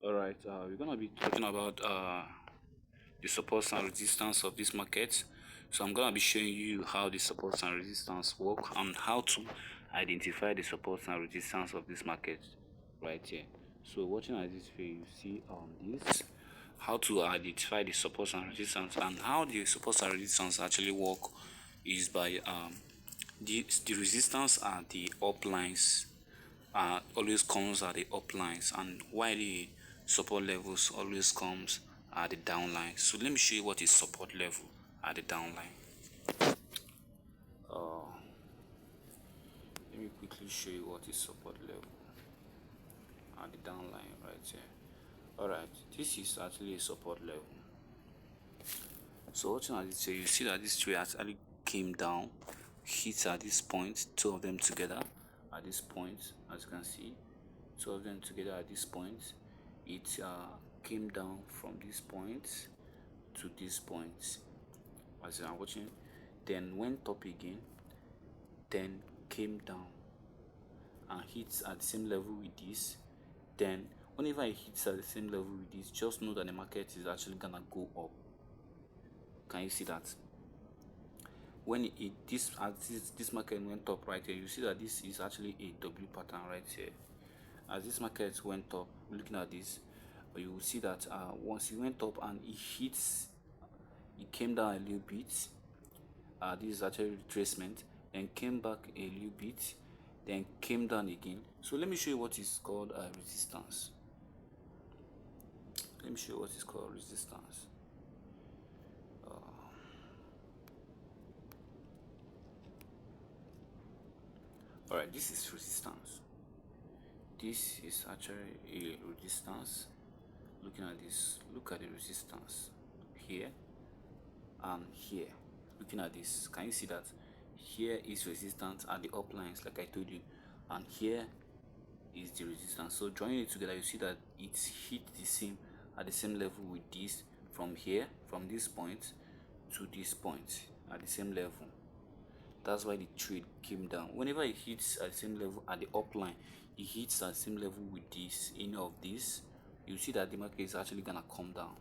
All right, we're gonna be talking about the supports and resistance of this market. So I'm gonna be showing you how the supports and resistance work and how to identify the supports and resistance of this market right here. So watching at this video, you see this how to identify the supports and resistance, and how the supports and resistance actually work is by the resistance and the uplines always comes at the uplines, and while the support levels always comes at the downline. So let me show you what is support level at the downline. uh, Let me quickly show you what is support level at the downline right here. All right, this is actually a support level. So watching at this here, you see that this tree actually came down, hit at this point, two of them together at this point. As you can see, two of them together at this point. It came down from this point to this point, as you are watching, then went up again, then came down and hits at the same level with this. Then whenever it hits at the same level with this, just know that the market is actually gonna go up. Can you see that? When this market went up right here, you see that this is actually a W pattern right here. As this market went up, looking at this, you will see that once it went up and it came down a little bit. This is actually retracement, then came back a little bit, then came down again. So let me show you what is called resistance. Let me show you what is called resistance. All right, this is resistance. This is actually a resistance. Looking at this, look at the resistance here and here. Looking at this, can you see that here is resistance at the uplines, like I told you, and here is the resistance. So joining it together, you see that it's hit the same at the same level with this, from here, from this point to this point at the same level. That's why the trade came down. Whenever it hits at the same level at the upline, it hits at the same level with this, any of this, you see that the market is actually gonna come down.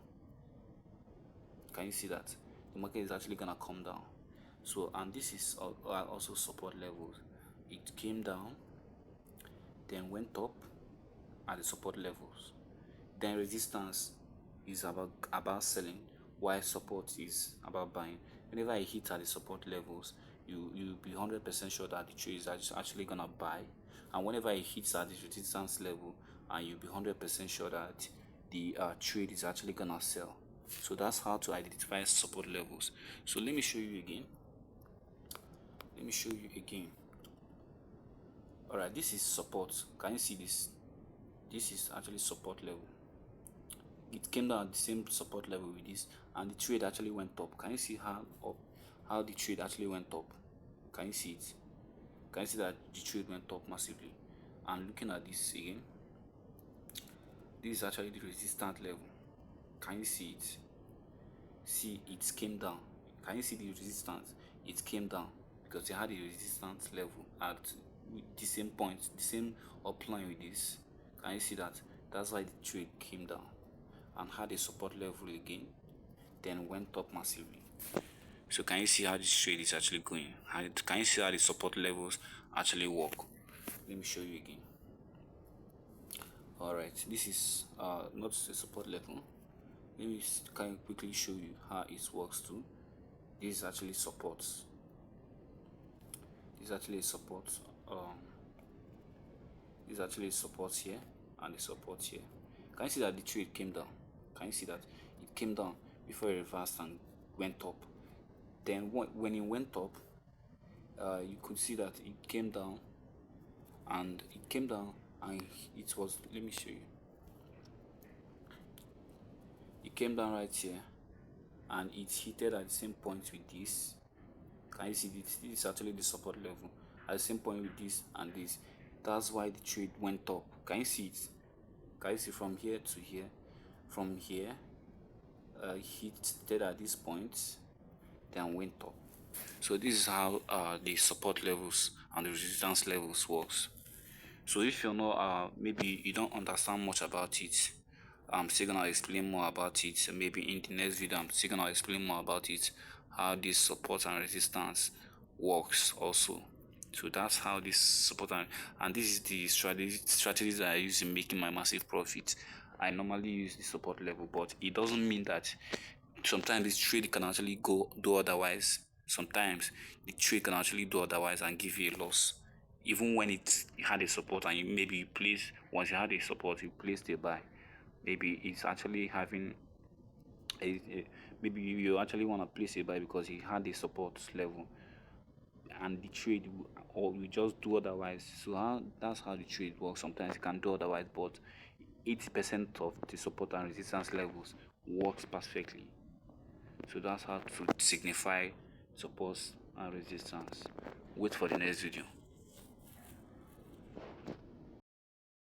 Can you see that the market is actually gonna come down? So, and this is also support levels. It came down, then went up at the support levels. Then resistance is about selling, while support is about buying. Whenever it hits at the support levels, you'll be 100% sure that the trade is actually gonna buy, and whenever it hits at the resistance level, and you'll be 100% sure that the trade is actually gonna sell. So that's how to identify support levels. So let me show you again. All right, this is support. Can you see this? This is actually support level. It came down at the same support level with this, and the trade actually went up. Can you see how the trade actually went up? Can you see it? Can you see that the trade went up massively? And looking at this again, this is actually the resistance level. Can you see it? See, it came down. Can you see the resistance? It came down because they had a resistance level at the same point, the same upline with this. Can you see that? That's why the trade came down and had a support level again, then went up massively. So can you see how this trade is actually going? Can you see how the support levels actually work? Let me show you again. All right, this is not a support level. Let me quickly show you how it works too. This is actually supports. This is actually a support. This is actually a support here and a support here. Can you see that the trade came down? Can you see that it came down before it reversed and went up? Then when it went up, you could see that it came down, and it was, let me show you. It came down right here, and it hit at the same point with this. Can you see this? This is actually the support level at the same point with this and this. That's why the trade went up. Can you see it? Can you see from here to here? From here, hit at this point, then went up. So this is how the support levels and the resistance levels works. So if you're not maybe you don't understand much about it, I'm still gonna explain more about it. Maybe in the next video I'm still gonna explain more about it, how this support and resistance works also. So that's how this support and this is the strategies that I use in making my massive profit. I normally use the support level, but it doesn't mean that sometimes the trade can actually go do otherwise. Sometimes the trade can actually do otherwise and give you a loss, even when it had a support and maybe you place, once you had a support you placed a buy, maybe it's actually having maybe you actually want to place a buy because it had a support level, and the trade or you just do otherwise. So that's how the trade works. Sometimes you can do otherwise, but 80% of the support and resistance levels works perfectly. So that's how to signify support and resistance. Wait for the next video.